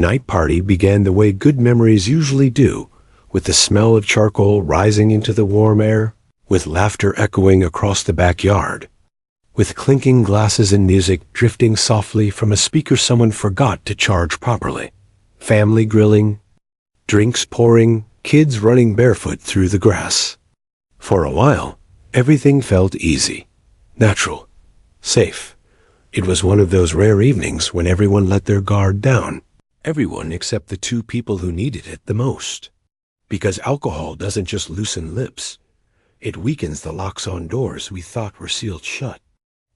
Night party began the way good memories usually do, with the smell of charcoal rising into the warm air, with laughter echoing across the backyard, with clinking glasses and music drifting softly from a speaker someone forgot to charge properly, family grilling, drinks pouring, kids running barefoot through the grass. For a while, everything felt easy, natural, safe. It was one of those rare evenings when everyone let their guard down. Everyone except the two people who needed it the most. Because alcohol doesn't just loosen lips. It weakens the locks on doors we thought were sealed shut.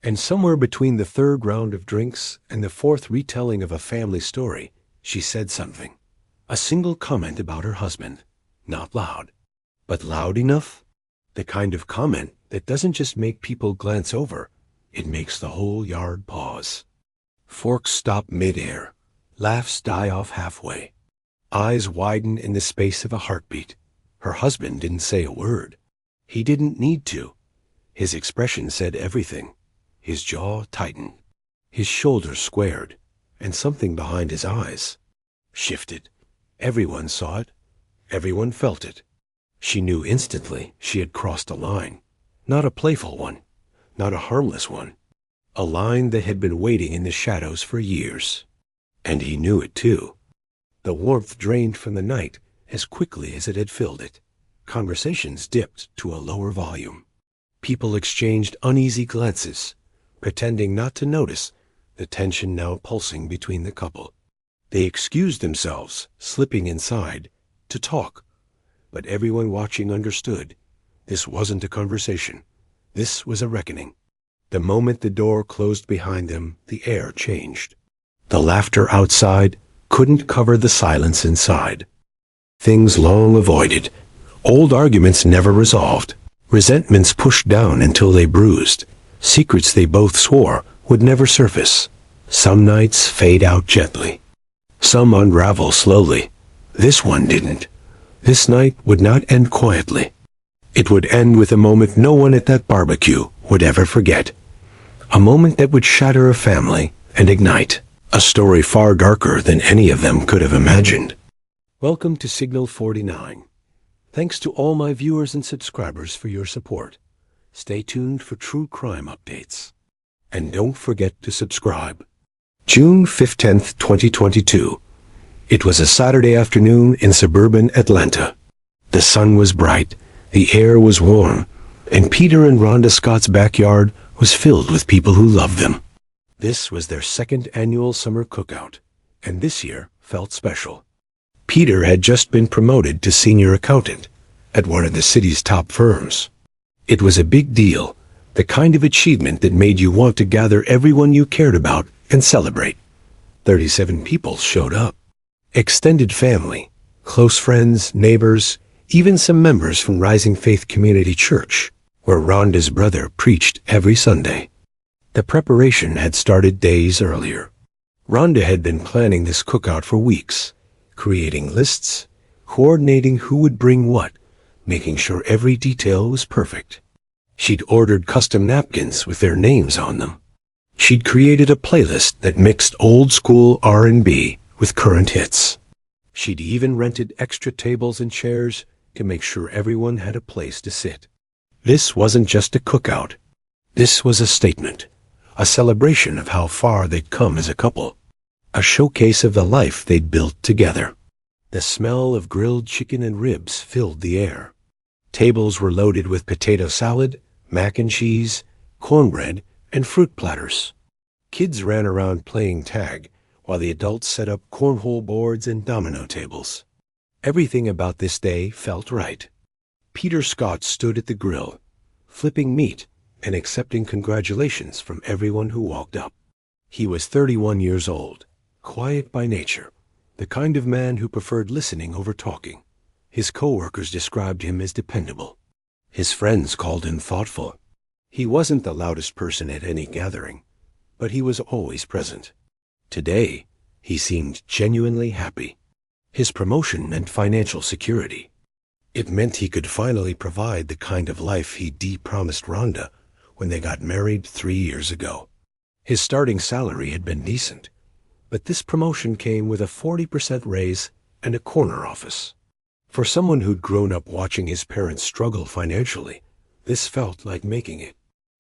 And somewhere between the third round of drinks and the fourth retelling of a family story, she said something. A single comment about her husband. Not loud, but loud enough. The kind of comment that doesn't just make people glance over, it makes the whole yard pause. Forks stop mid-air. Laughs die off halfway. Eyes widen in the space of a heartbeat. Her husband didn't say a word. He didn't need to. His expression said everything. His jaw tightened. His shoulders squared, and something behind his eyes shifted. Everyone saw it. Everyone felt it. She knew instantly she had crossed a line. Not a playful one. Not a harmless one. A line that had been waiting in the shadows for years. And he knew it too. The warmth drained from the night as quickly as it had filled it. Conversations dipped to a lower volume. People exchanged uneasy glances, pretending not to notice the tension now pulsing between the couple. They excused themselves, slipping inside, to talk. But everyone watching understood. This wasn't a conversation. This was a reckoning. The moment the door closed behind them, the air changed. The laughter outside couldn't cover the silence inside. Things long avoided. Old arguments never resolved. Resentments pushed down until they bruised. Secrets they both swore would never surface. Some nights fade out gently. Some unravel slowly. This one didn't. This night would not end quietly. It would end with a moment no one at that barbecue would ever forget. A moment that would shatter a family and ignite a story far darker than any of them could have imagined. Welcome to Signal 49. Thanks to all my viewers and subscribers for your support. Stay tuned for true crime updates. And don't forget to subscribe. June 15th, 2022. It was a Saturday afternoon in suburban Atlanta. The sun was bright, the air was warm, and Peter and Rhonda Scott's backyard was filled with people who loved them. This was their second annual summer cookout, and this year felt special. Peter had just been promoted to senior accountant at one of the city's top firms. It was a big deal, the kind of achievement that made you want to gather everyone you cared about and celebrate. 37 people showed up. Extended family, close friends, neighbors, even some members from Rising Faith Community Church, where Rhonda's brother preached every Sunday. The preparation had started days earlier. Rhonda had been planning this cookout for weeks, creating lists, coordinating who would bring what, making sure every detail was perfect. She'd ordered custom napkins with their names on them. She'd created a playlist that mixed old-school R&B with current hits. She'd even rented extra tables and chairs to make sure everyone had a place to sit. This wasn't just a cookout. This was a statement, a celebration of how far they'd come as a couple, a showcase of the life they'd built together. The smell of grilled chicken and ribs filled the air. Tables were loaded with potato salad, mac and cheese, cornbread, and fruit platters. Kids ran around playing tag, while the adults set up cornhole boards and domino tables. Everything about this day felt right. Peter Scott stood at the grill, flipping meat and accepting congratulations from everyone who walked up. He was 31 years old, quiet by nature, the kind of man who preferred listening over talking. His co-workers described him as dependable. His friends called him thoughtful. He wasn't the loudest person at any gathering, but he was always present. Today, he seemed genuinely happy. His promotion meant financial security. It meant he could finally provide the kind of life he promised Rhonda when they got married 3 years ago. His starting salary had been decent, But this promotion came with a 40% raise and a corner office. For someone who'd grown up watching his parents struggle financially, this felt like making it.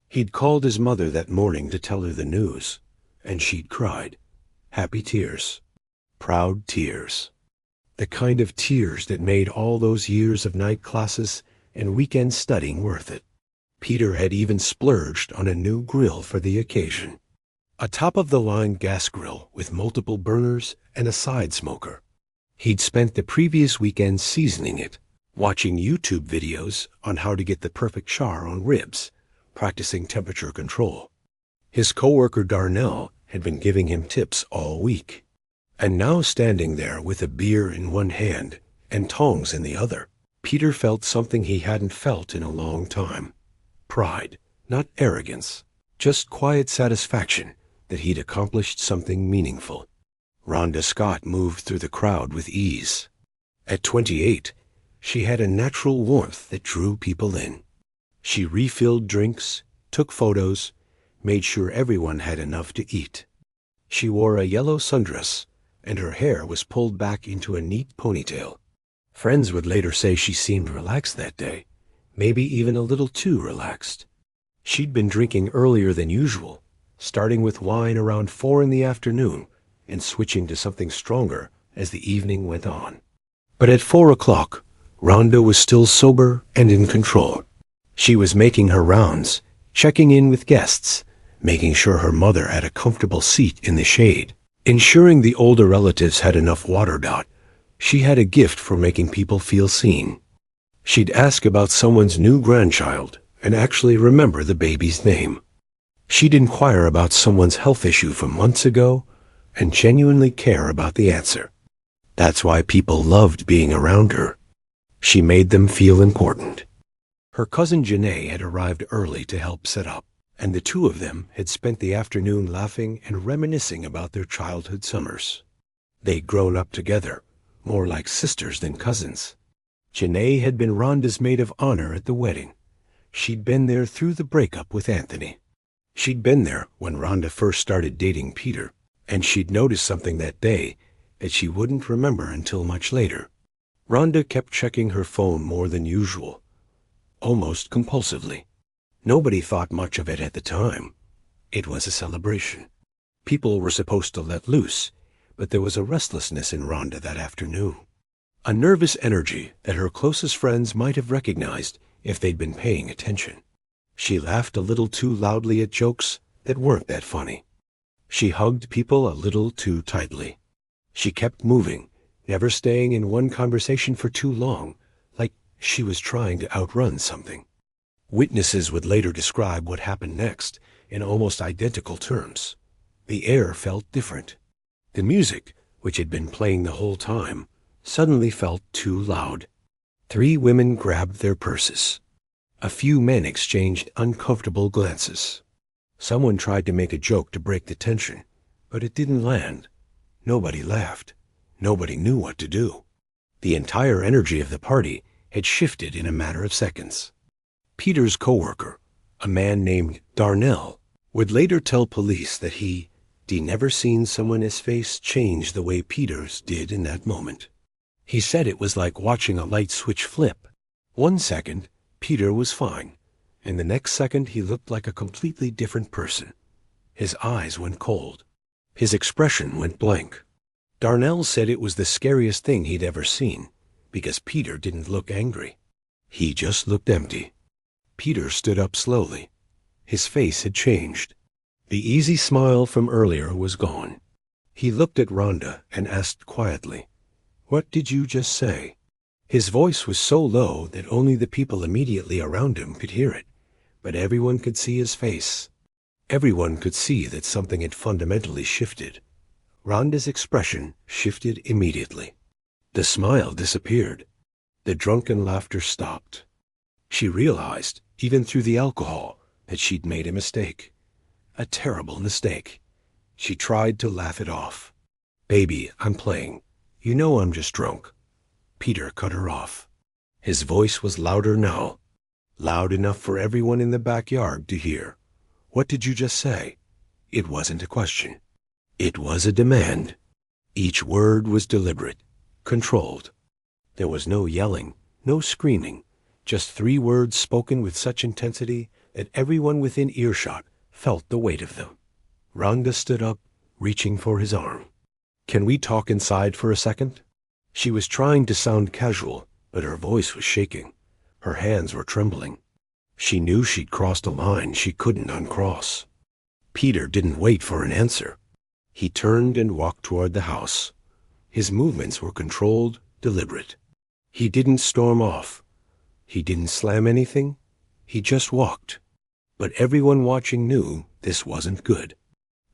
He'd called his mother that morning to tell her the news, and she'd cried. Happy tears. Proud tears. The kind of tears that made all those years of night classes and weekend studying worth it. Peter had even splurged on a new grill for the occasion. A top-of-the-line gas grill with multiple burners and a side smoker. He'd spent the previous weekend seasoning it, watching YouTube videos on how to get the perfect char on ribs, practicing temperature control. His coworker Darnell had been giving him tips all week. And now standing there with a beer in one hand and tongs in the other, Peter felt something he hadn't felt in a long time. Pride, not arrogance, just quiet satisfaction that he'd accomplished something meaningful. Rhonda Scott moved through the crowd with ease. At 28, she had a natural warmth that drew people in. She refilled drinks, took photos, made sure everyone had enough to eat. She wore a yellow sundress, and her hair was pulled back into a neat ponytail. Friends would later say she seemed relaxed that day, maybe even a little too relaxed. She'd been drinking earlier than usual, starting with wine around 4 in the afternoon and switching to something stronger as the evening went on. But at 4 o'clock, Rhonda was still sober and in control. She was making her rounds, checking in with guests, making sure her mother had a comfortable seat in the shade, ensuring the older relatives had enough water. She had a gift for making people feel seen. She'd ask about someone's new grandchild and actually remember the baby's name. She'd inquire about someone's health issue from months ago and genuinely care about the answer. That's why people loved being around her. She made them feel important. Her cousin Janae had arrived early to help set up, and the two of them had spent the afternoon laughing and reminiscing about their childhood summers. They'd grown up together, more like sisters than cousins. Janae had been Rhonda's maid of honor at the wedding. She'd been there through the breakup with Anthony. She'd been there when Rhonda first started dating Peter, and she'd noticed something that day that she wouldn't remember until much later. Rhonda kept checking her phone more than usual, almost compulsively. Nobody thought much of it at the time. It was a celebration. People were supposed to let loose, but there was a restlessness in Rhonda that afternoon. A nervous energy that her closest friends might have recognized if they'd been paying attention. She laughed a little too loudly at jokes that weren't that funny. She hugged people a little too tightly. She kept moving, never staying in one conversation for too long, like she was trying to outrun something. Witnesses would later describe what happened next in almost identical terms. The air felt different. The music, which had been playing the whole time, suddenly felt too loud. 3 women grabbed their purses. A few men exchanged uncomfortable glances. Someone tried to make a joke to break the tension, but it didn't land. Nobody laughed. Nobody knew what to do. The entire energy of the party had shifted in a matter of seconds. Peter's coworker, a man named Darnell, would later tell police that he'd never seen someone's face change the way Peter's did in that moment. He said it was like watching a light switch flip. 1 second, Peter was fine, and the next second he looked like a completely different person. His eyes went cold. His expression went blank. Darnell said it was the scariest thing he'd ever seen, because Peter didn't look angry. He just looked empty. Peter stood up slowly. His face had changed. The easy smile from earlier was gone. He looked at Rhonda and asked quietly, "What did you just say?" His voice was so low that only the people immediately around him could hear it, but everyone could see his face. Everyone could see that something had fundamentally shifted. Rhonda's expression shifted immediately. The smile disappeared. The drunken laughter stopped. She realized, even through the alcohol, that she'd made a mistake. A terrible mistake. She tried to laugh it off. "Baby, I'm playing. You know I'm just drunk." Peter cut her off. His voice was louder now, loud enough for everyone in the backyard to hear. "What did you just say?" It wasn't a question. It was a demand. Each word was deliberate, controlled. There was no yelling, no screaming, just 3 words spoken with such intensity that everyone within earshot felt the weight of them. Rhonda stood up, reaching for his arm. "Can we talk inside for a second?" She was trying to sound casual, but her voice was shaking. Her hands were trembling. She knew she'd crossed a line she couldn't uncross. Peter didn't wait for an answer. He turned and walked toward the house. His movements were controlled, deliberate. He didn't storm off. He didn't slam anything. He just walked. But everyone watching knew this wasn't good.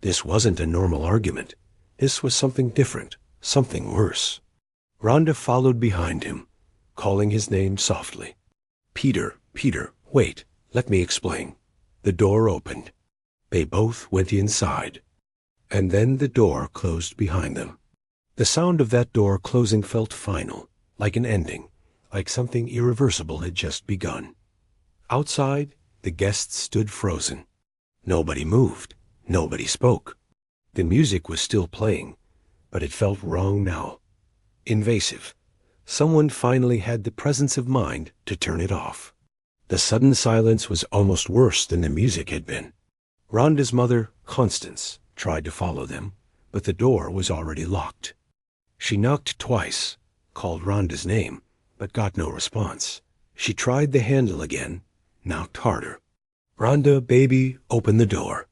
This wasn't a normal argument. This was something different, something worse. Rhonda followed behind him, calling his name softly. "Peter, Peter, wait, let me explain." The door opened. They both went inside. And then the door closed behind them. The sound of that door closing felt final, like an ending, like something irreversible had just begun. Outside, the guests stood frozen. Nobody moved. Nobody spoke. The music was still playing, but it felt wrong now. Invasive. Someone finally had the presence of mind to turn it off. The sudden silence was almost worse than the music had been. Rhonda's mother, Constance, tried to follow them, but the door was already locked. She knocked twice, called Rhonda's name, but got no response. She tried the handle again, knocked harder. "Rhonda, baby, open the door.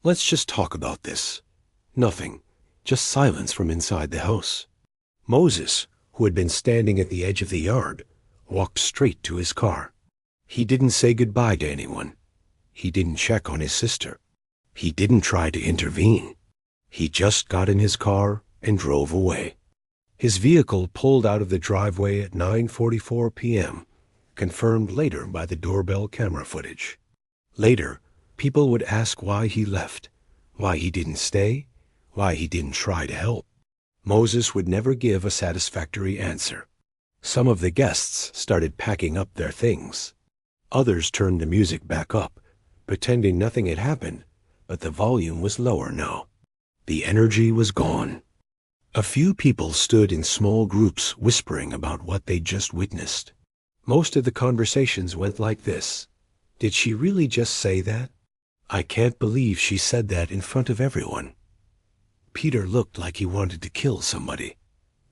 Let's just talk about this." Nothing, just silence from inside the house. Moses, who had been standing at the edge of the yard, walked straight to his car. He didn't say goodbye to anyone. He didn't check on his sister. He didn't try to intervene. He just got in his car and drove away. His vehicle pulled out of the driveway at 9:44 p.m., confirmed later by the doorbell camera footage. Later, people would ask why he left, why he didn't stay, why he didn't try to help. Moses would never give a satisfactory answer. Some of the guests started packing up their things. Others turned the music back up, pretending nothing had happened, but the volume was lower now. The energy was gone. A few people stood in small groups whispering about what they'd just witnessed. Most of the conversations went like this. "Did she really just say that? I can't believe she said that in front of everyone." Peter looked like he wanted to kill somebody.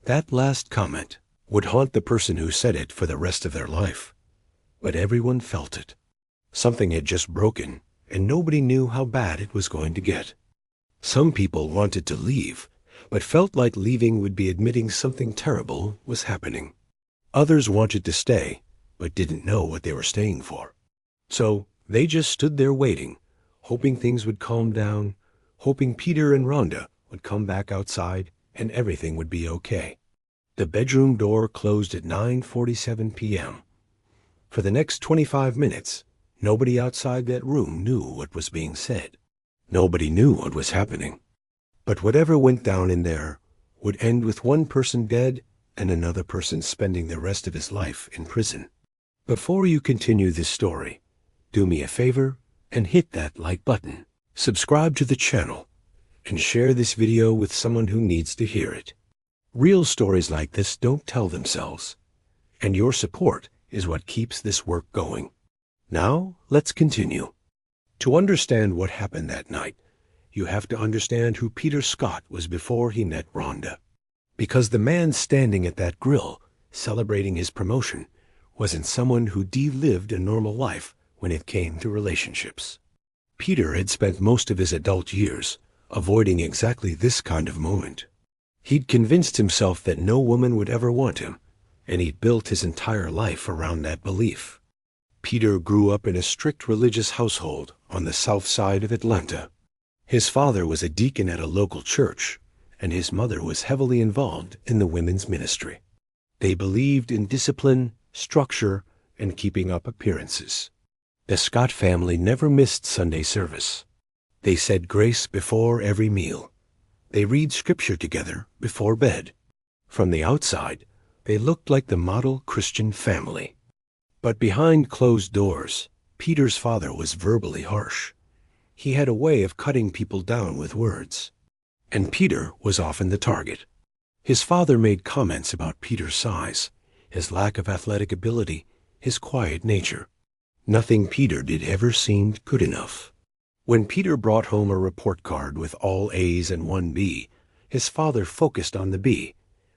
That last comment would haunt the person who said it for the rest of their life. But everyone felt it. Something had just broken, and nobody knew how bad it was going to get. Some people wanted to leave, but felt like leaving would be admitting something terrible was happening. Others wanted to stay, but didn't know what they were staying for. So they just stood there waiting, hoping things would calm down, hoping Peter and Rhonda would come back outside and everything would be okay. The bedroom door closed at 9:47 p.m. For the next 25 minutes, nobody outside that room knew what was being said. Nobody knew what was happening. But whatever went down in there would end with one person dead and another person spending the rest of his life in prison. Before you continue this story, do me a favor and hit that like button, subscribe to the channel, and share this video with someone who needs to hear it. Real stories like this don't tell themselves, and your support is what keeps this work going. Now, let's continue. To understand what happened that night, you have to understand who Peter Scott was before he met Rhonda. Because the man standing at that grill, celebrating his promotion, wasn't someone who lived a normal life when it came to relationships. Peter had spent most of his adult years avoiding exactly this kind of moment. He'd convinced himself that no woman would ever want him, and he'd built his entire life around that belief. Peter grew up in a strict religious household on the south side of Atlanta. His father was a deacon at a local church, and his mother was heavily involved in the women's ministry. They believed in discipline, structure, and keeping up appearances. The Scott family never missed Sunday service. They said grace before every meal. They read scripture together before bed. From the outside, they looked like the model Christian family. But behind closed doors, Peter's father was verbally harsh. He had a way of cutting people down with words. and Peter was often the target. His father made comments about Peter's size, his lack of athletic ability, his quiet nature. Nothing Peter did ever seemed good enough. When Peter brought home a report card with all A's and 1 B, his father focused on the B.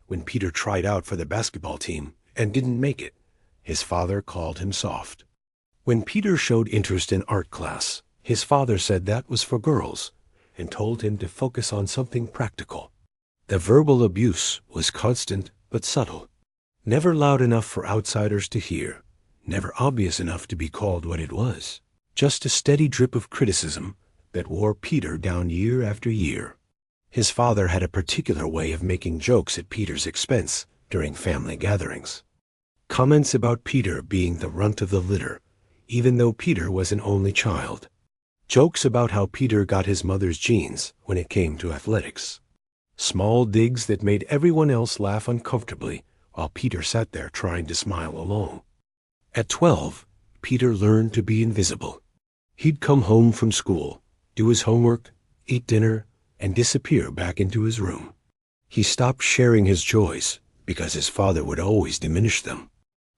When Peter tried out for the basketball team and didn't make it, his father called him soft. When Peter showed interest in art class, his father said that was for girls and told him to focus on something practical. The verbal abuse was constant but subtle, never loud enough for outsiders to hear, never obvious enough to be called what it was, just a steady drip of criticism that wore Peter down year after year. His father had a particular way of making jokes at Peter's expense during family gatherings. Comments about Peter being the runt of the litter, even though Peter was an only child. Jokes about how Peter got his mother's genes when it came to athletics. Small digs that made everyone else laugh uncomfortably while Peter sat there trying to smile alone. At 12, Peter learned to be invisible. He'd come home from school, do his homework, eat dinner, and disappear back into his room. He stopped sharing his joys because his father would always diminish them.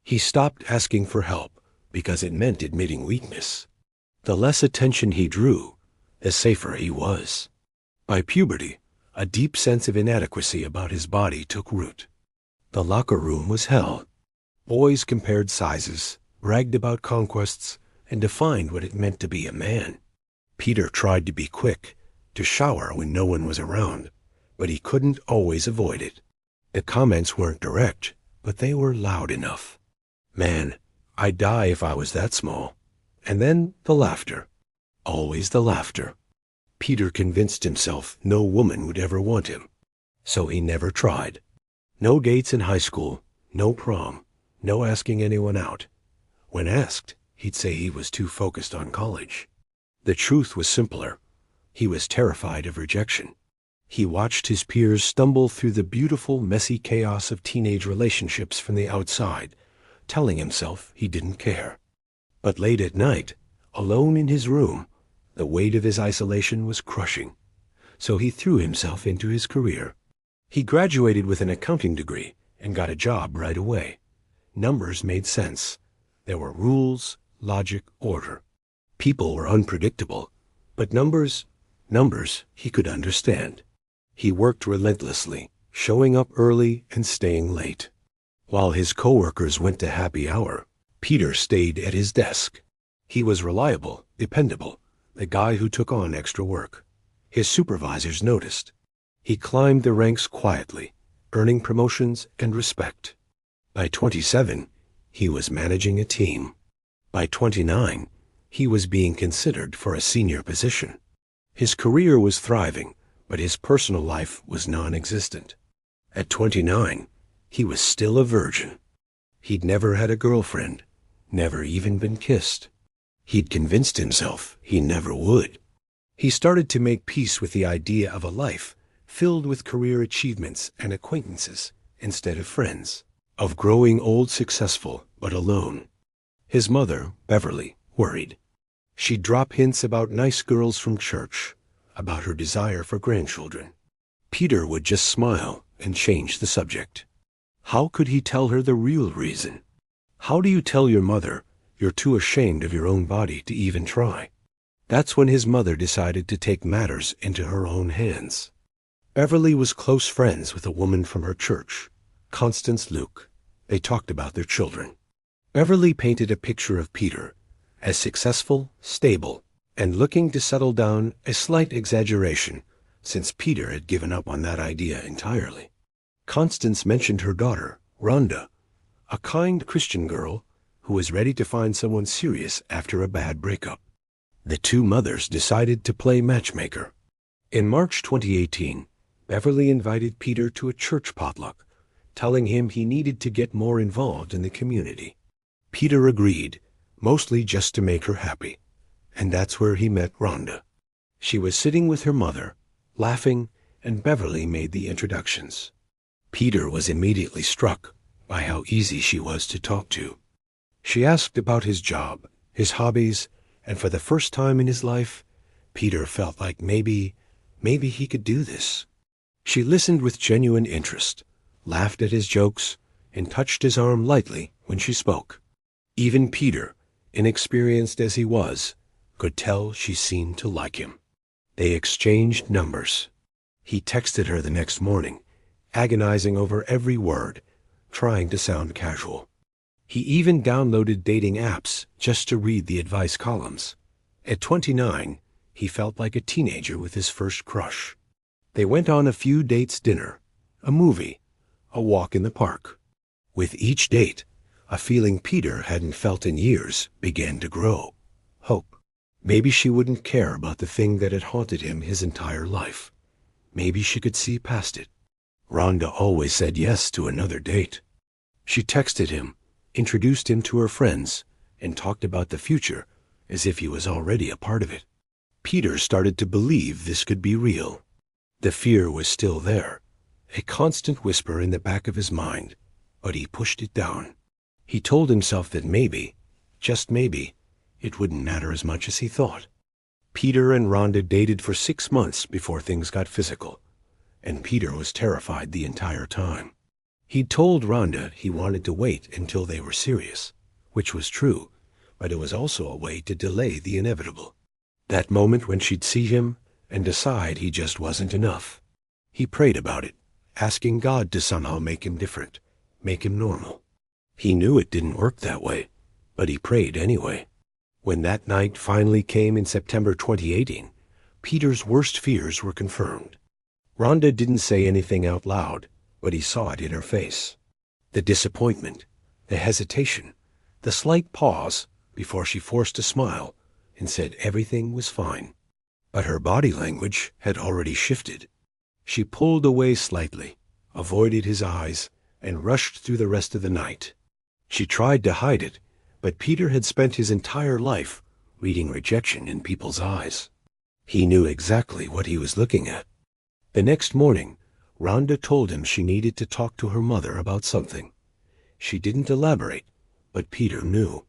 He stopped asking for help because it meant admitting weakness. The less attention he drew, the safer he was. By puberty, a deep sense of inadequacy about his body took root. The locker room was hell. Boys compared sizes, bragged about conquests, and defined what it meant to be a man. Peter tried to be quick, to shower when no one was around, but he couldn't always avoid it. The comments weren't direct, but they were loud enough. Man, I'd die if I was that small. And then the laughter. Always the laughter. Peter convinced himself no woman would ever want him. So he never tried. No dates in high school, no prom, no asking anyone out. When asked, he'd say he was too focused on college. The truth was simpler. He was terrified of rejection. He watched his peers stumble through the beautiful, messy chaos of teenage relationships from the outside, telling himself he didn't care. But late at night, alone in his room, the weight of his isolation was crushing. So he threw himself into his career. He graduated with an accounting degree and got a job right away. Numbers made sense. There were rules, logic, order. People were unpredictable, but numbers he could understand. He worked relentlessly, showing up early and staying late. While his coworkers went to happy hour, Peter stayed at his desk. He was reliable, dependable, the guy who took on extra work. His supervisors noticed. He climbed the ranks quietly, earning promotions and respect. By 27, he was managing a team. By 29, he was being considered for a senior position. His career was thriving, but his personal life was non-existent. At 29, he was still a virgin. He'd never had a girlfriend, never even been kissed. He'd convinced himself he never would. He started to make peace with the idea of a life filled with career achievements and acquaintances instead of friends, of growing old successful but alone. His mother, Beverly, worried. She'd drop hints about nice girls from church, about her desire for grandchildren. Peter would just smile and change the subject. How could he tell her the real reason? How do you tell your mother you're too ashamed of your own body to even try? That's when his mother decided to take matters into her own hands. Beverly was close friends with a woman from her church, Constance Luke. They talked about their children. Beverly painted a picture of Peter as successful, stable, and looking to settle down, a slight exaggeration, since Peter had given up on that idea entirely. Constance mentioned her daughter, Rhonda, a kind Christian girl who was ready to find someone serious after a bad breakup. The two mothers decided to play matchmaker. In March 2018, Beverly invited Peter to a church potluck, telling him he needed to get more involved in the community. Peter agreed, mostly just to make her happy, and that's where he met Rhonda. She was sitting with her mother, laughing, and Beverly made the introductions. Peter was immediately struck by how easy she was to talk to. She asked about his job, his hobbies, and for the first time in his life, Peter felt like maybe Maybe he could do this. She listened with genuine interest, laughed at his jokes, and touched his arm lightly when she spoke. Even Peter, inexperienced as he was, could tell she seemed to like him. They exchanged numbers. He texted her the next morning, agonizing over every word, trying to sound casual. He even downloaded dating apps just to read the advice columns. At 29, he felt like a teenager with his first crush. They went on a few dates: dinner, a movie, a walk in the park. With each date, a feeling Peter hadn't felt in years began to grow. Hope. Maybe she wouldn't care about the thing that had haunted him his entire life. Maybe she could see past it. Rhonda always said yes to another date. She texted him, introduced him to her friends, and talked about the future as if he was already a part of it. Peter started to believe this could be real. The fear was still there, a constant whisper in the back of his mind, but he pushed it down. He told himself that maybe, just maybe, it wouldn't matter as much as he thought. Peter and Rhonda dated for 6 months before things got physical, and Peter was terrified the entire time. He told Rhonda he wanted to wait until they were serious, which was true, but it was also a way to delay the inevitable. That moment when she'd see him and decide he just wasn't enough. He prayed about it, asking God to somehow make him different, make him normal. He knew it didn't work that way, but he prayed anyway. When that night finally came in September 2018, Peter's worst fears were confirmed. Rhonda didn't say anything out loud, but he saw it in her face. The disappointment, the hesitation, the slight pause before she forced a smile and said everything was fine. But her body language had already shifted. She pulled away slightly, avoided his eyes, and rushed through the rest of the night. She tried to hide it, but Peter had spent his entire life reading rejection in people's eyes. He knew exactly what he was looking at. The next morning, Rhonda told him she needed to talk to her mother about something. She didn't elaborate, but Peter knew.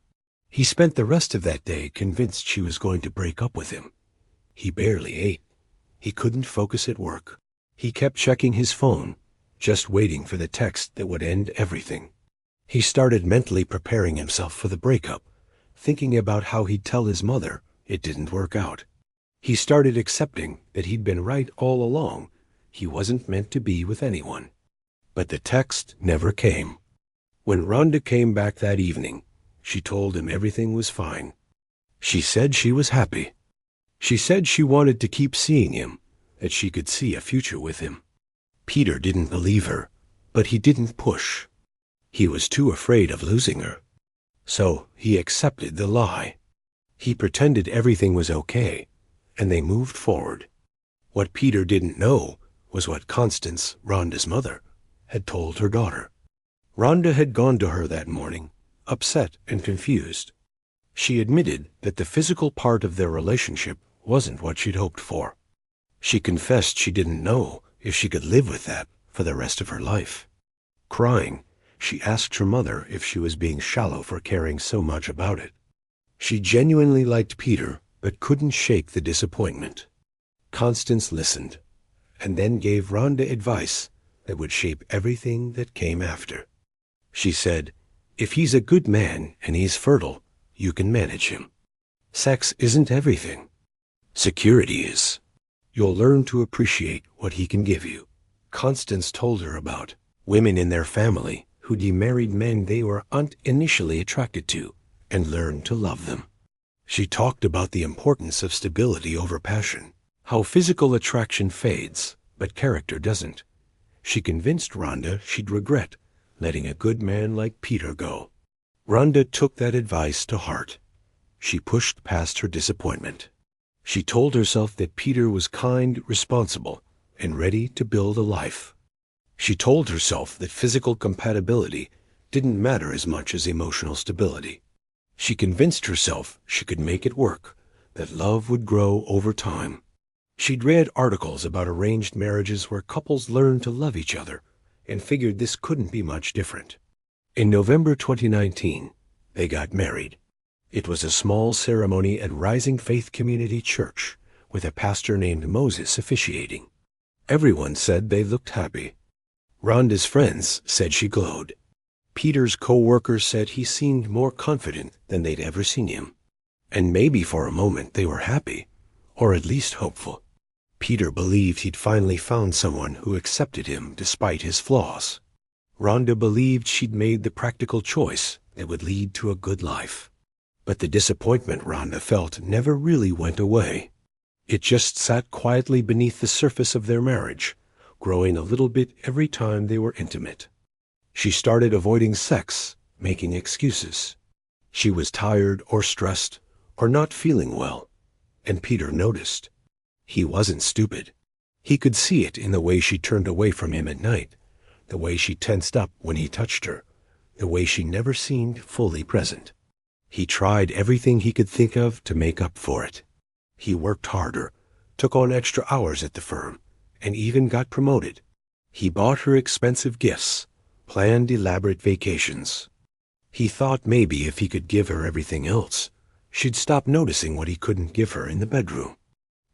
He spent the rest of that day convinced she was going to break up with him. He barely ate. He couldn't focus at work. He kept checking his phone, just waiting for the text that would end everything. He started mentally preparing himself for the breakup, thinking about how he'd tell his mother it didn't work out. He started accepting that he'd been right all along. He wasn't meant to be with anyone. But the text never came. When Rhonda came back that evening, she told him everything was fine. She said she was happy. She said she wanted to keep seeing him, that she could see a future with him. Peter didn't believe her, but he didn't push. He was too afraid of losing her. So he accepted the lie. He pretended everything was okay, and they moved forward. What Peter didn't know was what Constance, Rhonda's mother, had told her daughter. Rhonda had gone to her that morning, upset and confused. She admitted that the physical part of their relationship wasn't what she'd hoped for. She confessed she didn't know if she could live with that for the rest of her life. Crying, she asked her mother if she was being shallow for caring so much about it. She genuinely liked Peter, but couldn't shake the disappointment. Constance listened, and then gave Rhonda advice that would shape everything that came after. She said, "If he's a good man and he's fertile, you can manage him. Sex isn't everything. Security is. You'll learn to appreciate what he can give you." Constance told her about women in their family who demarried men they weren't initially attracted to and learned to love them. She talked about the importance of stability over passion, how physical attraction fades, but character doesn't. She convinced Rhonda she'd regret letting a good man like Peter go. Rhonda took that advice to heart. She pushed past her disappointment. She told herself that Peter was kind, responsible, and ready to build a life. She told herself that physical compatibility didn't matter as much as emotional stability. She convinced herself she could make it work, that love would grow over time. She'd read articles about arranged marriages where couples learned to love each other and figured this couldn't be much different. In November 2019, they got married. It was a small ceremony at Rising Faith Community Church, with a pastor named Moses officiating. Everyone said they looked happy. Rhonda's friends said she glowed. Peter's co-workers said he seemed more confident than they'd ever seen him. And maybe for a moment they were happy, or at least hopeful. Peter believed he'd finally found someone who accepted him despite his flaws. Rhonda believed she'd made the practical choice that would lead to a good life. But the disappointment Rhonda felt never really went away. It just sat quietly beneath the surface of their marriage, growing a little bit every time they were intimate. She started avoiding sex, making excuses. She was tired or stressed or not feeling well, and Peter noticed. He wasn't stupid. He could see it in the way she turned away from him at night, the way she tensed up when he touched her, the way she never seemed fully present. He tried everything he could think of to make up for it. He worked harder, took on extra hours at the firm, and even got promoted. He bought her expensive gifts, planned elaborate vacations. He thought maybe if he could give her everything else, she'd stop noticing what he couldn't give her in the bedroom.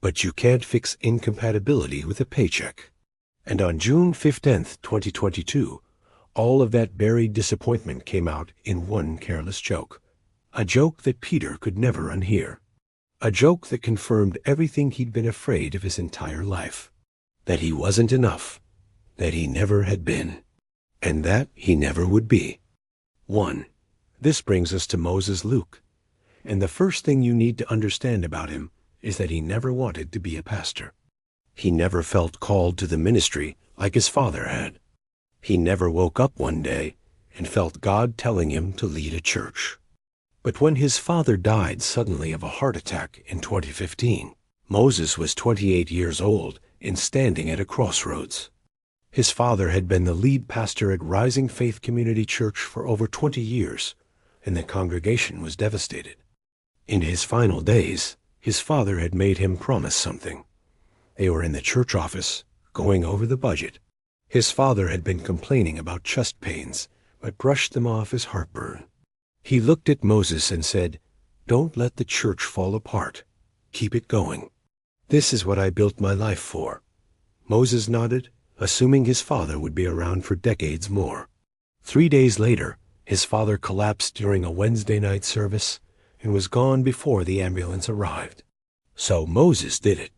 But you can't fix incompatibility with a paycheck. And on June 15th, 2022, all of that buried disappointment came out in one careless joke. A joke that Peter could never unhear. A joke that confirmed everything he'd been afraid of his entire life. That he wasn't enough. That he never had been. And that he never would be. 1. This brings us to Moses Luke. And the first thing you need to understand about him is that he never wanted to be a pastor. He never felt called to the ministry like his father had. He never woke up one day and felt God telling him to lead a church. But when his father died suddenly of a heart attack in 2015, Moses was 28 years old and standing at a crossroads. His father had been the lead pastor at Rising Faith Community Church for over 20 years, and the congregation was devastated. In his final days, his father had made him promise something. They were in the church office, going over the budget. His father had been complaining about chest pains, but brushed them off as heartburn. He looked at Moses and said, "Don't let the church fall apart. Keep it going. This is what I built my life for." Moses nodded, assuming his father would be around for decades more. 3 days later, his father collapsed during a Wednesday night service and was gone before the ambulance arrived. So Moses did it.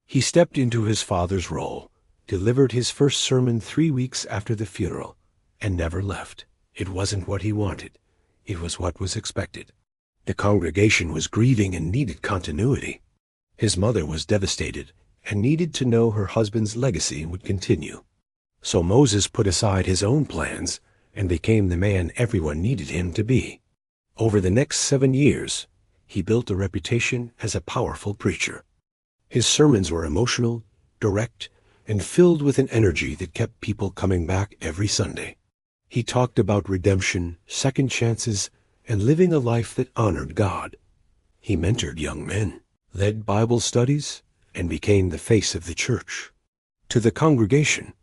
He stepped into his father's role, delivered his first sermon 3 weeks after the funeral, and never left. It wasn't what he wanted. It was what was expected. The congregation was grieving and needed continuity. His mother was devastated and needed to know her husband's legacy would continue. So Moses put aside his own plans and became the man everyone needed him to be. Over the next 7 years, he built a reputation as a powerful preacher. His sermons were emotional, direct, and filled with an energy that kept people coming back every Sunday. He talked about redemption, second chances, and living a life that honored God. He mentored young men, led Bible studies, and became the face of the church. To the congregation,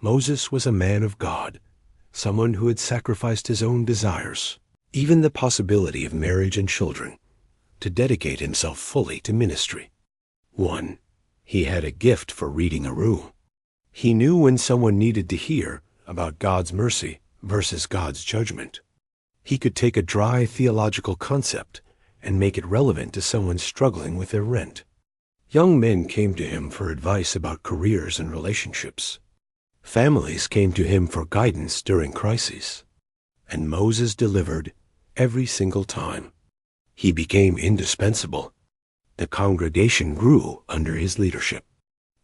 Moses was a man of God, someone who had sacrificed his own desires, even the possibility of marriage and children, to dedicate himself fully to ministry. 1. He had a gift for reading a room. He knew when someone needed to hear about God's mercy versus God's judgment. He could take a dry theological concept and make it relevant to someone struggling with their rent. Young men came to him for advice about careers and relationships. Families came to him for guidance during crises. And Moses delivered every single time. He became indispensable. The congregation grew under his leadership.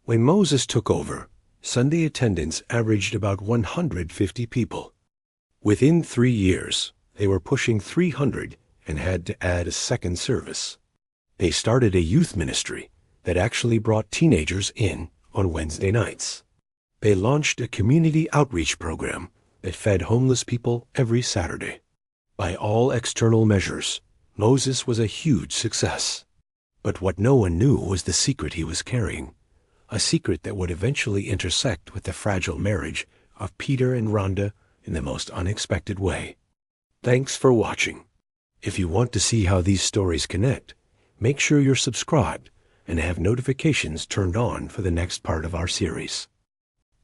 When Moses took over, Sunday attendance averaged about 150 people. Within 3 years, they were pushing 300 and had to add a second service. They started a youth ministry that actually brought teenagers in on Wednesday nights. They launched a community outreach program that fed homeless people every Saturday. By all external measures, Moses was a huge success. But what no one knew was the secret he was carrying, a secret that would eventually intersect with the fragile marriage of Peter and Rhonda in the most unexpected way. Thanks for watching. If you want to see how these stories connect, make sure you're subscribed and have notifications turned on for the next part of our series.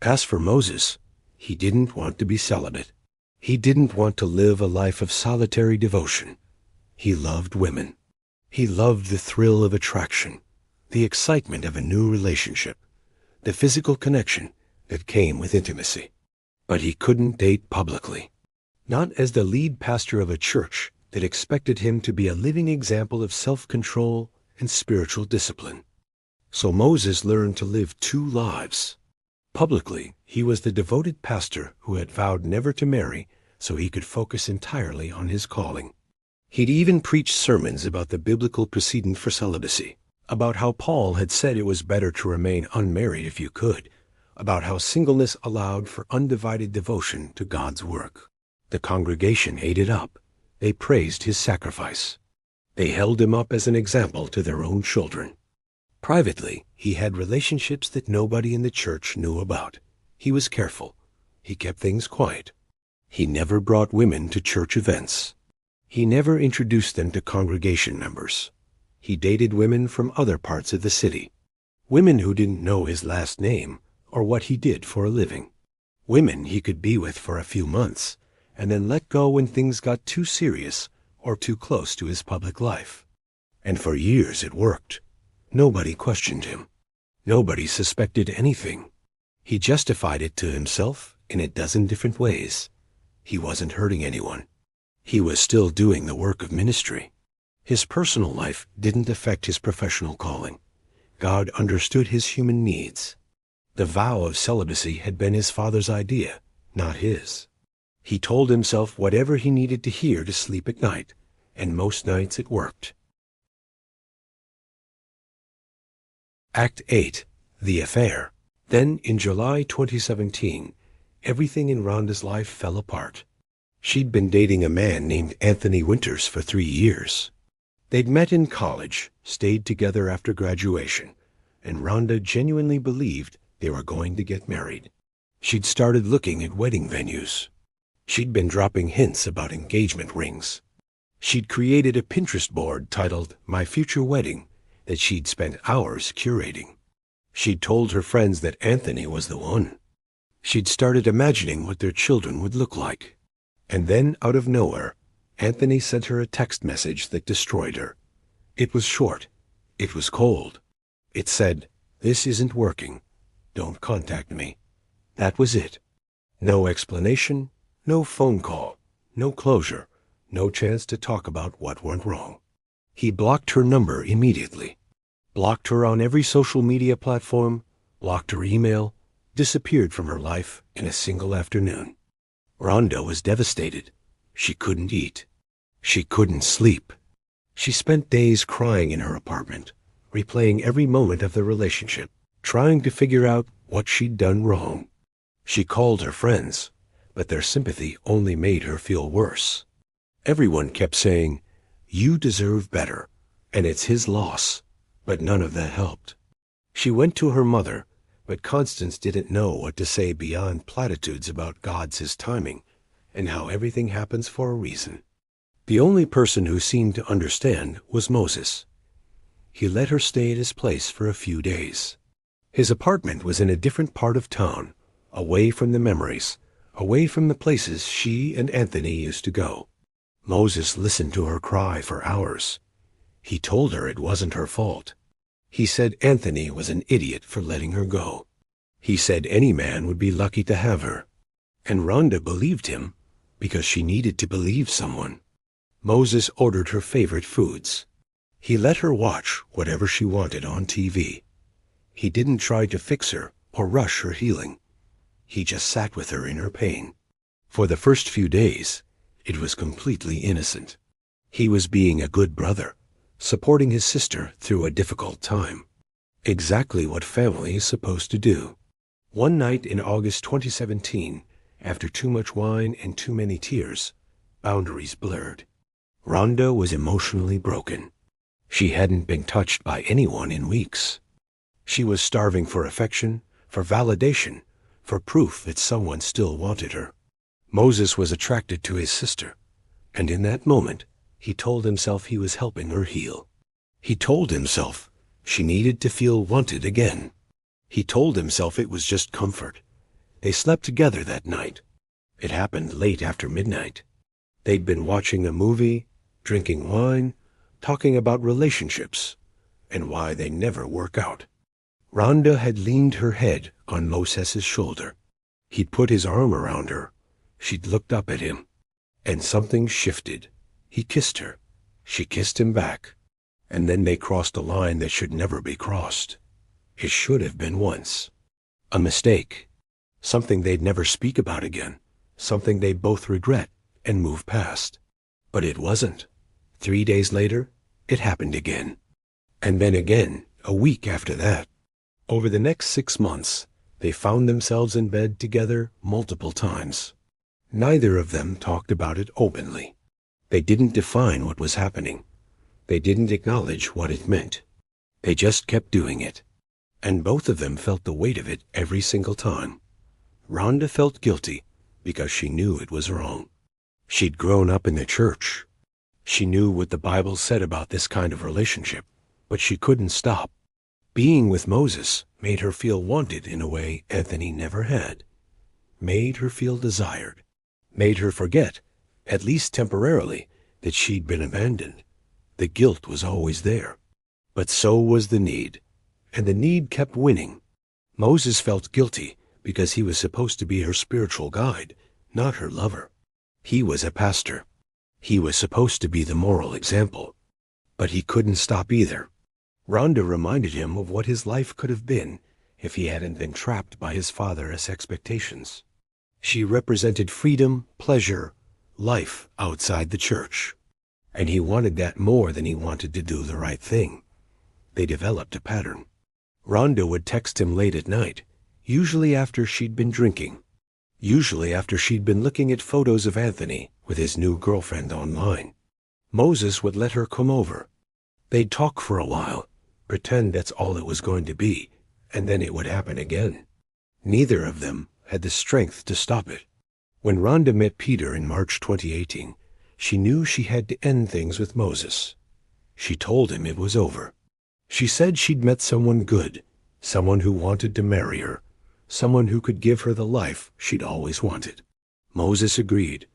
As for Moses, he didn't want to be celibate. He didn't want to live a life of solitary devotion. He loved women. He loved the thrill of attraction, the excitement of a new relationship, the physical connection that came with intimacy. But he couldn't date publicly, not as the lead pastor of a church that expected him to be a living example of self-control and spiritual discipline. So Moses learned to live two lives. Publicly, he was the devoted pastor who had vowed never to marry so he could focus entirely on his calling. He'd even preached sermons about the biblical precedent for celibacy, about how Paul had said it was better to remain unmarried if you could, about how singleness allowed for undivided devotion to God's work. The congregation ate it up. They praised his sacrifice. They held him up as an example to their own children. Privately, he had relationships that nobody in the church knew about. He was careful. He kept things quiet. He never brought women to church events. He never introduced them to congregation members. He dated women from other parts of the city. Women who didn't know his last name or what he did for a living. Women he could be with for a few months and then let go when things got too serious or too close to his public life. And for years it worked. Nobody questioned him. Nobody suspected anything. He justified it to himself in a dozen different ways. He wasn't hurting anyone. He was still doing the work of ministry. His personal life didn't affect his professional calling. God understood his human needs. The vow of celibacy had been his father's idea, not his. He told himself whatever he needed to hear to sleep at night, and most nights it worked. Act 8. The Affair. Then, in July 2017, everything in Rhonda's life fell apart. She'd been dating a man named Anthony Winters for 3 years. They'd met in college, stayed together after graduation, and Rhonda genuinely believed they were going to get married. She'd started looking at wedding venues. She'd been dropping hints about engagement rings. She'd created a Pinterest board titled My Future Wedding that she'd spent hours curating. She'd told her friends that Anthony was the one. She'd started imagining what their children would look like. And then, out of nowhere, Anthony sent her a text message that destroyed her. It was short. It was cold. It said, "This isn't working. Don't contact me." That was it. No explanation, no phone call, no closure, no chance to talk about what went wrong. He blocked her number immediately, blocked her on every social media platform, blocked her email, disappeared from her life in a single afternoon. Rhonda was devastated. She couldn't eat. She couldn't sleep. She spent days crying in her apartment, replaying every moment of the relationship, trying to figure out what she'd done wrong. She called her friends, but their sympathy only made her feel worse. Everyone kept saying, "You deserve better, and it's his loss," but none of that helped. She went to her mother, but Constance didn't know what to say beyond platitudes about God's his timing and how everything happens for a reason. The only person who seemed to understand was Moses. He let her stay at his place for a few days. His apartment was in a different part of town, away from the memories, away from the places she and Anthony used to go. Moses listened to her cry for hours. He told her it wasn't her fault. He said Anthony was an idiot for letting her go. He said any man would be lucky to have her. And Rhonda believed him because she needed to believe someone. Moses ordered her favorite foods. He let her watch whatever she wanted on TV. He didn't try to fix her or rush her healing. He just sat with her in her pain. For the first few days, it was completely innocent. He was being a good brother, supporting his sister through a difficult time. Exactly what family is supposed to do. One night in August 2017, after too much wine and too many tears, boundaries blurred. Rhonda was emotionally broken. She hadn't been touched by anyone in weeks. She was starving for affection, for validation, for proof that someone still wanted her. Moses was attracted to his sister, and in that moment, he told himself he was helping her heal. He told himself She needed to feel wanted again. He told himself it was just comfort. They slept together that night. It happened late after midnight. They'd been watching a movie, drinking wine, talking about relationships, and why they never work out. Rhonda had leaned her head on Moses's shoulder. He'd put his arm around her. She'd looked up at him, and something shifted. He kissed her. She kissed him back. And then they crossed a line that should never be crossed. It should have been once. A mistake. Something they'd never speak about again. Something they both regret and move past. But it wasn't. 3 days later, it happened again. And then again, a week after that. Over the next 6 months, they found themselves in bed together multiple times. Neither of them talked about it openly. They didn't define what was happening. They didn't acknowledge what it meant. They just kept doing it. And both of them felt the weight of it every single time. Rhonda felt guilty because she knew it was wrong. She'd grown up in the church. She knew what the Bible said about this kind of relationship, but she couldn't stop. Being with Moses made her feel wanted in a way Anthony never had. Made her feel desired. Made her forget, at least temporarily, that she'd been abandoned. The guilt was always there. But so was the need. And the need kept winning. Moses felt guilty because he was supposed to be her spiritual guide, not her lover. He was a pastor. He was supposed to be the moral example. But he couldn't stop either. Rhonda reminded him of what his life could have been if he hadn't been trapped by his father's expectations. She represented freedom, pleasure, life outside the church. And he wanted that more than he wanted to do the right thing. They developed a pattern. Rhonda would text him late at night, usually after she'd been drinking. Usually after she'd been looking at photos of Anthony with his new girlfriend online. Moses would let her come over. They'd talk for a while, pretend that's all it was going to be, and then it would happen again. Neither of them had the strength to stop it. When Rhonda met Peter in March 2018, she knew she had to end things with Moses. She told him it was over. She said she'd met someone good, someone who wanted to marry her, someone who could give her the life she'd always wanted. Moses agreed.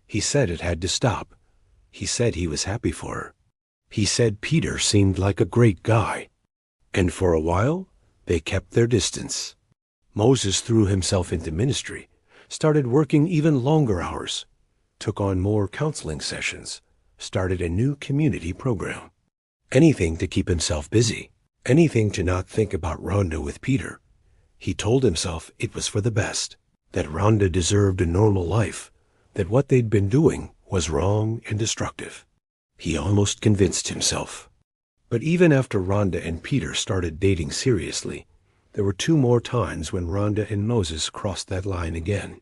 He said it had to stop. He said he was happy for her. He said Peter seemed like a great guy. And for a while, they kept their distance. Moses threw himself into ministry, started working even longer hours, took on more counseling sessions, started a new community program. Anything to keep himself busy, anything to not think about Rhonda with Peter. He told himself it was for the best, that Rhonda deserved a normal life, that what they'd been doing was wrong and destructive. He almost convinced himself. But even after Rhonda and Peter started dating seriously, there were 2 more times when Rhonda and Moses crossed that line again.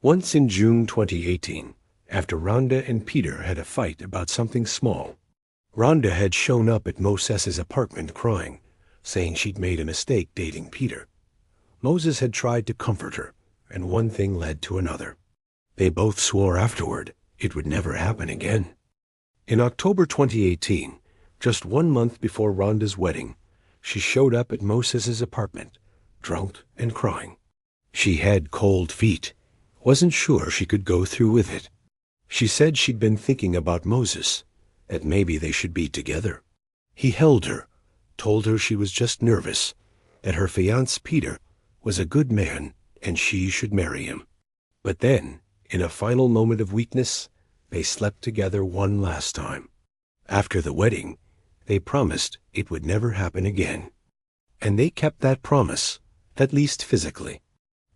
Once in June 2018, after Rhonda and Peter had a fight about something small. Rhonda had shown up at Moses's apartment crying, saying she'd made a mistake dating Peter. Moses had tried to comfort her, and one thing led to another. They both swore afterward it would never happen again. In October 2018, just 1 month before Rhonda's wedding, she showed up at Moses's apartment, drunk and crying. She had cold feet, wasn't sure she could go through with it. She said she'd been thinking about Moses, that maybe they should be together. He held her, told her she was just nervous, that her fiancé Peter was a good man and she should marry him. But then, in a final moment of weakness, they slept together one last time. After the wedding, they promised it would never happen again. And they kept that promise, at least physically.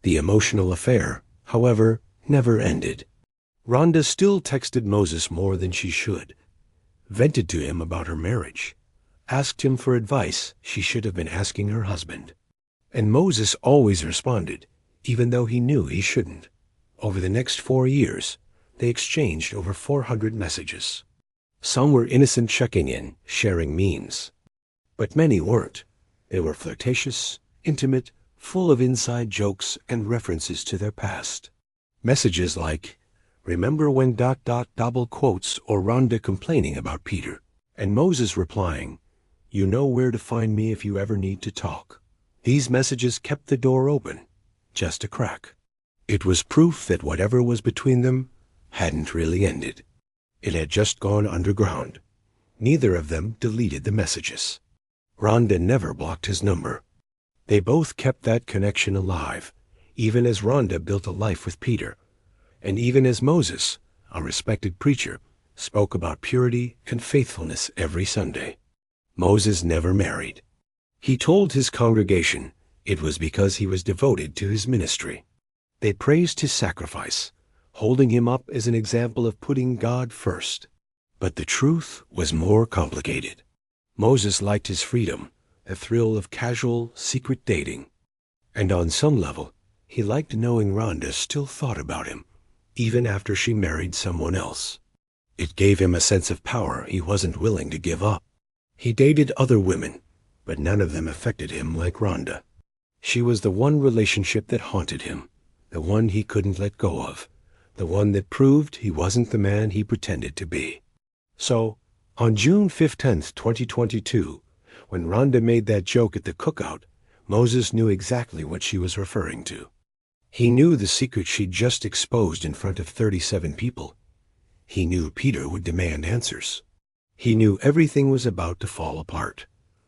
The emotional affair, however, never ended. Rhonda still texted Moses more than she should, vented to him about her marriage, asked him for advice she should have been asking her husband. And Moses always responded, even though he knew he shouldn't. Over the next 4 years, they exchanged over 400 messages. Some were innocent checking in, sharing memes. But many weren't. They were flirtatious, intimate, full of inside jokes and references to their past. Messages like, "Remember when ... double quotes or Rhonda complaining about Peter," and Moses replying, You know where to find me if you ever need to talk. These messages kept the door open, just a crack. It was proof that whatever was between them hadn't really ended. It had just gone underground. Neither of them deleted the messages. Rhonda never blocked his number. They both kept that connection alive, even as Rhonda built a life with Peter, and even as Moses, a respected preacher, spoke about purity and faithfulness every Sunday. Moses never married. He told his congregation it was because he was devoted to his ministry. They praised his sacrifice, holding him up as an example of putting God first. But the truth was more complicated. Moses liked his freedom, the thrill of casual, secret dating. And on some level, he liked knowing Rhonda still thought about him, even after she married someone else. It gave him a sense of power he wasn't willing to give up. He dated other women, but none of them affected him like Rhonda. She was the one relationship that haunted him, the one he couldn't let go of, the one that proved he wasn't the man he pretended to be. So, on June 15th, 2022, when Rhonda made that joke at the cookout, Moses knew exactly what she was referring to. He knew the secret she'd just exposed in front of 37 people. He knew Peter would demand answers. He knew everything was about to fall apart.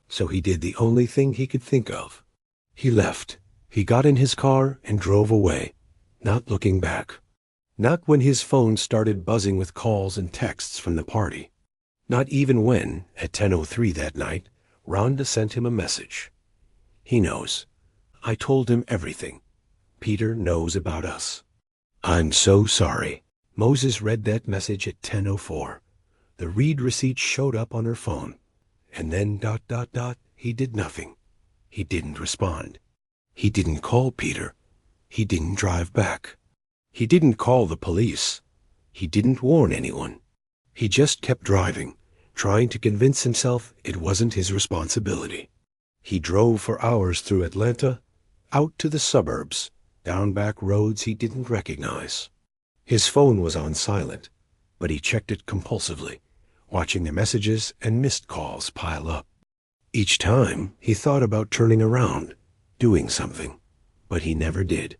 So he did the only thing he could think of. He left. He got in his car and drove away, not looking back. Not when his phone started buzzing with calls and texts from the party. Not even when, at 10:03 that night, Rhonda sent him a message. He knows. I told him everything. Peter knows about us. I'm so sorry. Moses read that message at 10:04. The read receipt showed up on her phone. And then ... he did nothing. He didn't respond. He didn't call Peter. He didn't drive back. He didn't call the police. He didn't warn anyone. He just kept driving, trying to convince himself it wasn't his responsibility. He drove for hours through Atlanta, out to the suburbs, down back roads he didn't recognize. His phone was on silent, but he checked it compulsively, watching the messages and missed calls pile up. Each time, he thought about turning around, doing something, but he never did.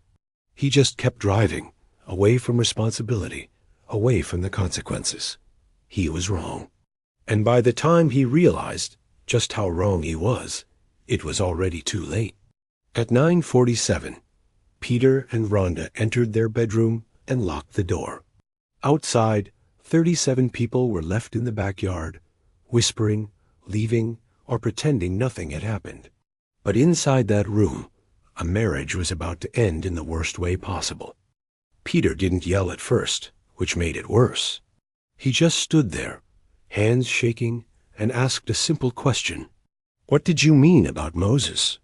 He just kept driving, away from responsibility, away from the consequences. He was wrong. And by the time he realized just how wrong he was, it was already too late. At 9:47, Peter and Rhonda entered their bedroom and locked the door. Outside, 37 people were left in the backyard, whispering, leaving, or pretending nothing had happened. But inside that room, a marriage was about to end in the worst way possible. Peter didn't yell at first, which made it worse. He just stood there, hands shaking, and asked a simple question. What did you mean about Moses?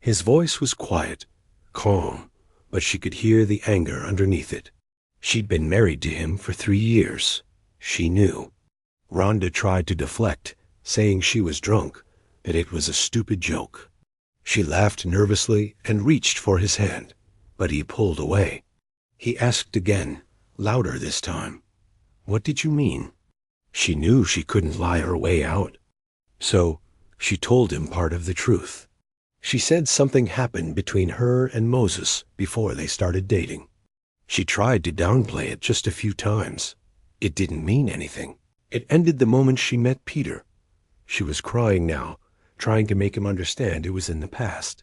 His voice was quiet, calm, but she could hear the anger underneath it. She'd been married to him for 3 years. She knew. Rhonda tried to deflect, saying she was drunk, that it was a stupid joke. She laughed nervously and reached for his hand, but he pulled away. He asked again, louder this time. What did you mean? She knew she couldn't lie her way out. So, she told him part of the truth. She said something happened between her and Moses before they started dating. She tried to downplay it just a few times. It didn't mean anything. It ended the moment she met Peter. She was crying now, trying to make him understand it was in the past.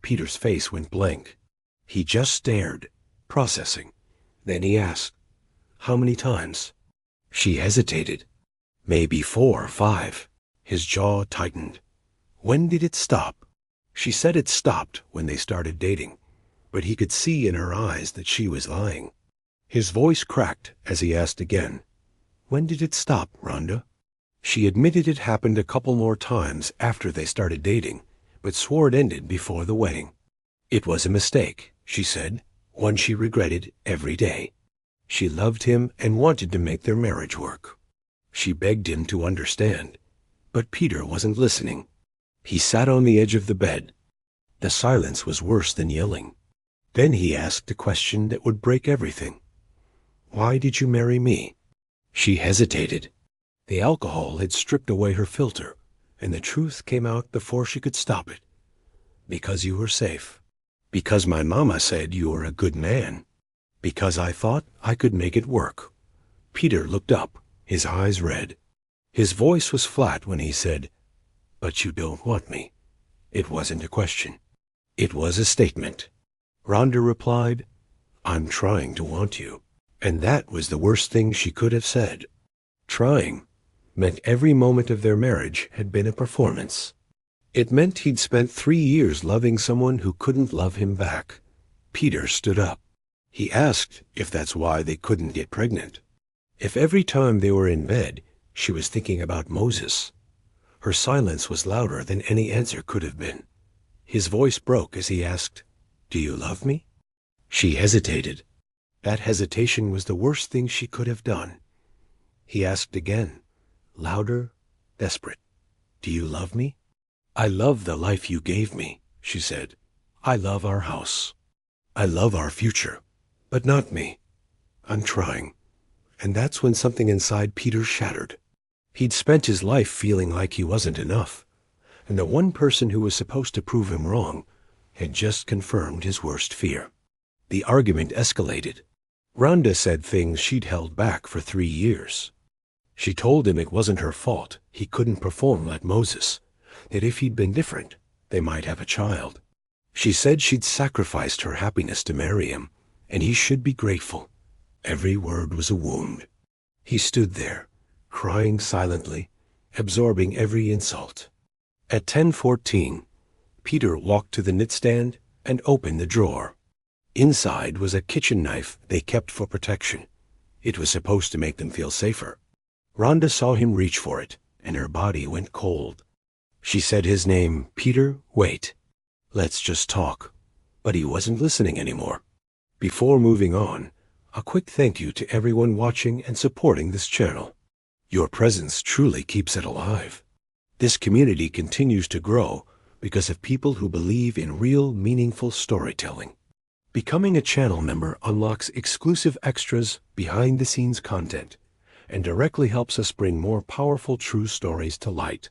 Peter's face went blank. He just stared, processing. Then he asked, how many times? She hesitated. Maybe 4 or 5. His jaw tightened. When did it stop? She said it stopped when they started dating, but he could see in her eyes that she was lying. His voice cracked as he asked again, when did it stop, Rhonda? She admitted it happened a couple more times after they started dating, but swore it ended before the wedding. It was a mistake, she said, one she regretted every day. She loved him and wanted to make their marriage work. She begged him to understand, but Peter wasn't listening. He sat on the edge of the bed. The silence was worse than yelling. Then he asked a question that would break everything. Why did you marry me? She hesitated. The alcohol had stripped away her filter, and the truth came out before she could stop it. Because you were safe. Because my mama said you were a good man. Because I thought I could make it work." Peter looked up, his eyes red. His voice was flat when he said, "But you don't want me." It wasn't a question. It was a statement. Rhonda replied, "I'm trying to want you." And that was the worst thing she could have said. Trying meant every moment of their marriage had been a performance. It meant he'd spent 3 years loving someone who couldn't love him back. Peter stood up. He asked if that's why they couldn't get pregnant. If every time they were in bed, she was thinking about Moses. Her silence was louder than any answer could have been. His voice broke as he asked, "Do you love me?" She hesitated. That hesitation was the worst thing she could have done. He asked again, louder, desperate, "Do you love me?" "I love the life you gave me," she said. "I love our house. I love our future. But not me. I'm trying." And that's when something inside Peter shattered. He'd spent his life feeling like he wasn't enough, and the one person who was supposed to prove him wrong had just confirmed his worst fear. The argument escalated. Rhonda said things she'd held back for 3 years. She told him it wasn't her fault he couldn't perform like Moses, that if he'd been different, they might have a child. She said she'd sacrificed her happiness to marry him, and he should be grateful. Every word was a wound. He stood there, crying silently, absorbing every insult. At 10:14, Peter walked to the knitstand and opened the drawer. Inside was a kitchen knife they kept for protection. It was supposed to make them feel safer. Rhonda saw him reach for it, and her body went cold. She said his name, "Peter, wait. Let's just talk." But he wasn't listening anymore. Before moving on, a quick thank you to everyone watching and supporting this channel. Your presence truly keeps it alive. This community continues to grow because of people who believe in real, meaningful storytelling. Becoming a channel member unlocks exclusive extras, behind-the-scenes content, and directly helps us bring more powerful true stories to light.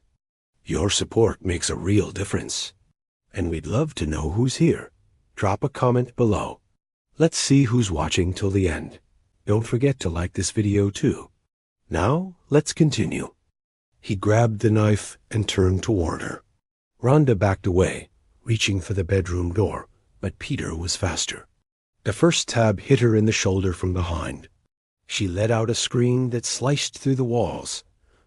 Your support makes a real difference, and we'd love to know who's here. Drop a comment below. Let's see who's watching till the end. Don't forget to like this video too. Now, let's continue. He grabbed the knife and turned toward her. Rhonda backed away, reaching for the bedroom door, but Peter was faster. The first stab hit her in the shoulder from behind. She let out a scream that sliced through the walls,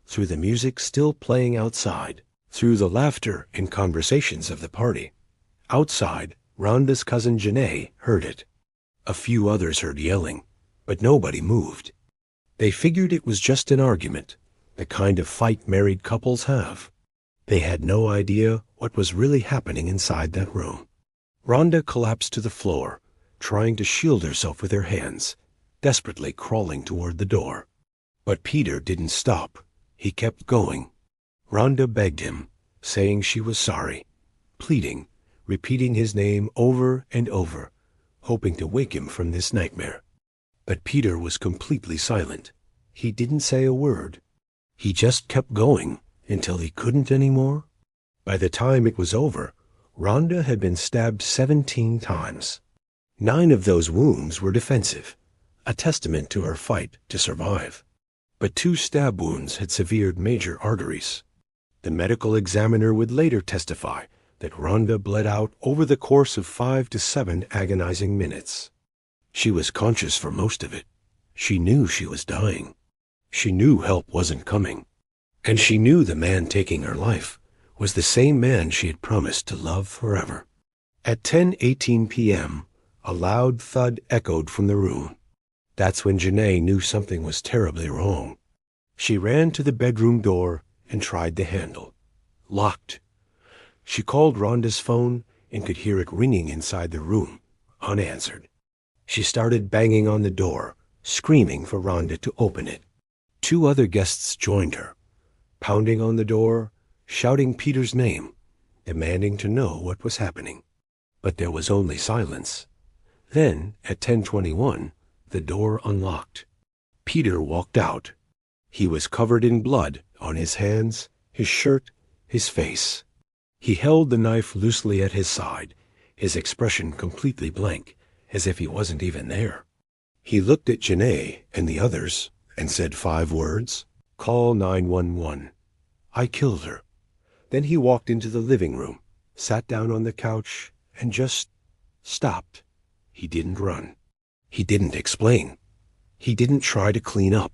through the music still playing outside, through the laughter and conversations of the party. Outside, Rhonda's cousin Janae heard it. A few others heard yelling, but nobody moved. They figured it was just an argument, the kind of fight married couples have. They had no idea what was really happening inside that room. Rhonda collapsed to the floor, trying to shield herself with her hands, desperately crawling toward the door. But Peter didn't stop. He kept going. Rhonda begged him, saying she was sorry, pleading, repeating his name over and over, hoping to wake him from this nightmare. But Peter was completely silent. He didn't say a word. He just kept going until he couldn't anymore. By the time it was over, Rhonda had been stabbed 17 times. 9 of those wounds were defensive, a testament to her fight to survive. But 2 stab wounds had severed major arteries. The medical examiner would later testify that Rhonda bled out over the course of 5 to 7 agonizing minutes. She was conscious for most of it. She knew she was dying. She knew help wasn't coming. And she knew the man taking her life was the same man she had promised to love forever. At 10:18 p.m., a loud thud echoed from the room. That's when Janae knew something was terribly wrong. She ran to the bedroom door and tried the handle. Locked. She called Rhonda's phone and could hear it ringing inside the room, unanswered. She started banging on the door, screaming for Rhonda to open it. 2 other guests joined her, pounding on the door, shouting Peter's name, demanding to know what was happening. But there was only silence. Then, at 10:21, the door unlocked. Peter walked out. He was covered in blood on his hands, his shirt, his face. He held the knife loosely at his side, his expression completely blank, as if he wasn't even there. He looked at Janae and the others and said 5 words, "Call 911. I killed her." Then he walked into the living room, sat down on the couch, and just stopped. He didn't run. He didn't explain. He didn't try to clean up.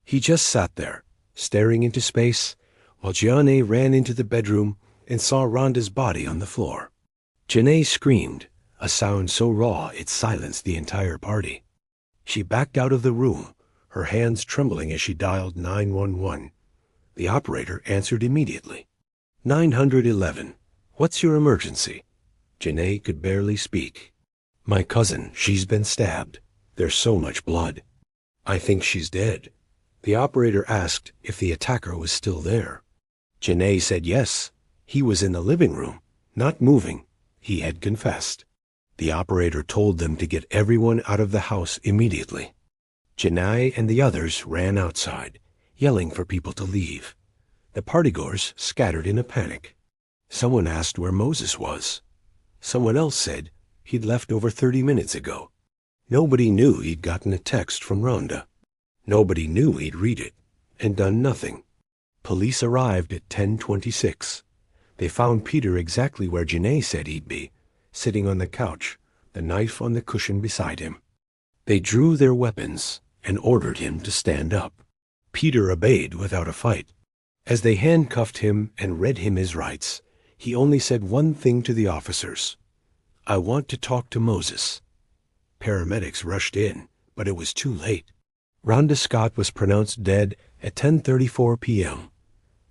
He just sat there, staring into space, while Janae ran into the bedroom and saw Rhonda's body on the floor. Janae screamed, a sound so raw it silenced the entire party. She backed out of the room, her hands trembling as she dialed 911. The operator answered immediately. 911. What's your emergency? Janae could barely speak. My cousin, she's been stabbed. There's so much blood. I think she's dead. The operator asked if the attacker was still there. Janae said yes. He was in the living room, not moving. He had confessed. The operator told them to get everyone out of the house immediately. Janae and the others ran outside, yelling for people to leave. The partygoers scattered in a panic. Someone asked where Moses was. Someone else said he'd left over 30 minutes ago. Nobody knew he'd gotten a text from Rhonda. Nobody knew he'd read it and done nothing. Police arrived at 10:26. They found Peter exactly where Janae said he'd be, sitting on the couch, the knife on the cushion beside him. They drew their weapons and ordered him to stand up. Peter obeyed without a fight. As they handcuffed him and read him his rights, he only said one thing to the officers. "I want to talk to Moses." Paramedics rushed in, but it was too late. Rhonda Scott was pronounced dead at 10:34 p.m.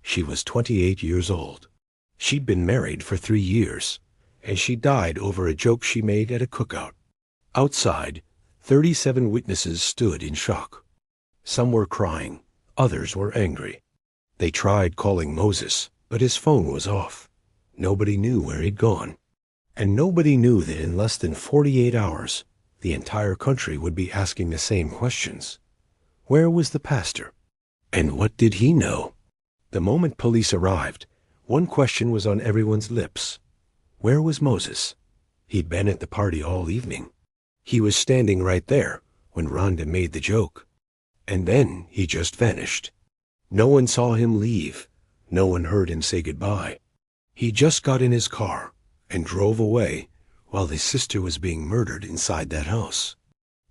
She was 28 years old. She'd been married for 3 years, and she died over a joke she made at a cookout. Outside, 37 witnesses stood in shock. Some were crying, others were angry. They tried calling Moses, but his phone was off. Nobody knew where he'd gone. And nobody knew that in less than 48 hours, the entire country would be asking the same questions. Where was the pastor? And what did he know? The moment police arrived, one question was on everyone's lips. Where was Moses? He'd been at the party all evening. He was standing right there when Rhonda made the joke. And then he just vanished. No one saw him leave. No one heard him say goodbye. He just got in his car and drove away while his sister was being murdered inside that house.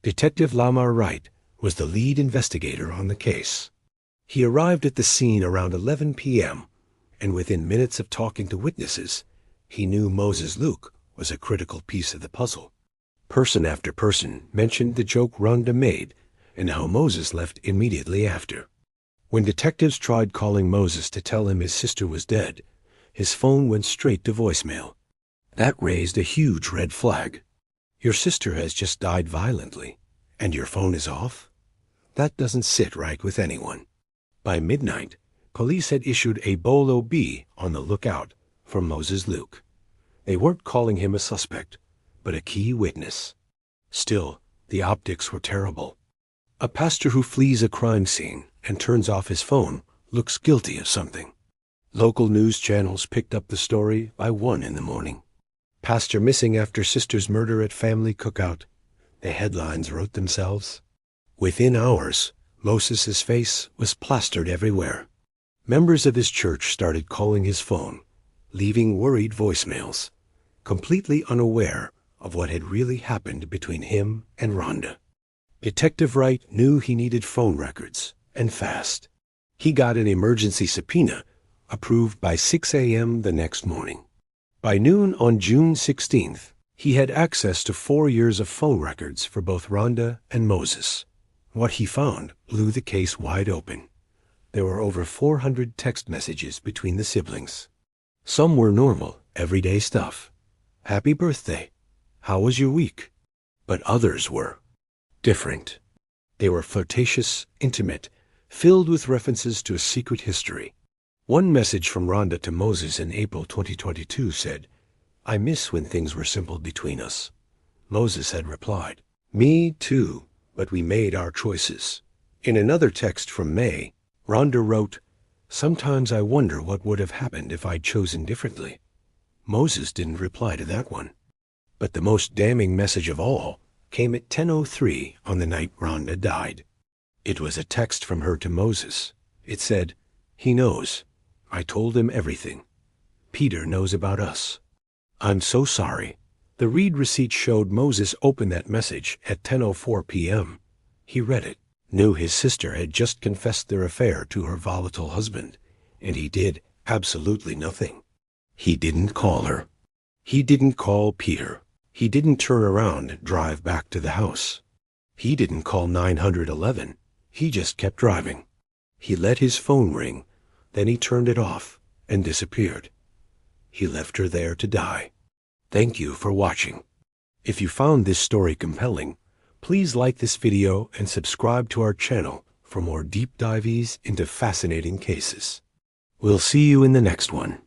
Detective Lamar Wright was the lead investigator on the case. He arrived at the scene around 11 p.m., and within minutes of talking to witnesses, he knew Moses Luke was a critical piece of the puzzle. Person after person mentioned the joke Rhonda made and how Moses left immediately after. When detectives tried calling Moses to tell him his sister was dead, his phone went straight to voicemail. That raised a huge red flag. Your sister has just died violently, and your phone is off? That doesn't sit right with anyone. By midnight, police had issued a Bolo B on the lookout for Moses Luke. They weren't calling him a suspect, but a key witness. Still, the optics were terrible. A pastor who flees a crime scene and turns off his phone looks guilty of something. Local news channels picked up the story by 1 in the morning. Pastor missing after sister's murder at family cookout. The headlines wrote themselves. Within hours, Moses's face was plastered everywhere. Members of his church started calling his phone, leaving worried voicemails, completely unaware of what had really happened between him and Rhonda. Detective Wright knew he needed phone records, and fast. He got an emergency subpoena approved by 6 a.m. the next morning. By noon on June 16th, he had access to 4 years of phone records for both Rhonda and Moses. What he found blew the case wide open. There were over 400 text messages between the siblings. Some were normal, everyday stuff. Happy birthday. How was your week? But others were different. They were flirtatious, intimate, filled with references to a secret history. One message from Rhonda to Moses in April 2022 said, "I miss when things were simple between us." Moses had replied, "Me too, but we made our choices." In another text from May, Rhonda wrote, Sometimes I wonder what would have happened if I'd chosen differently. Moses didn't reply to that one. But the most damning message of all came at 10:03 on the night Rhonda died. It was a text from her to Moses. It said, "He knows. I told him everything. Peter knows about us. I'm so sorry." The read receipt showed Moses opened that message at 10:04 p.m. He read it, knew his sister had just confessed their affair to her volatile husband, and he did absolutely nothing. He didn't call her. He didn't call Peter. He didn't turn around and drive back to the house. He didn't call 911. He just kept driving. He let his phone ring, then he turned it off and disappeared. He left her there to die. Thank you for watching. If you found this story compelling, please like this video and subscribe to our channel for more deep dives into fascinating cases. We'll see you in the next one.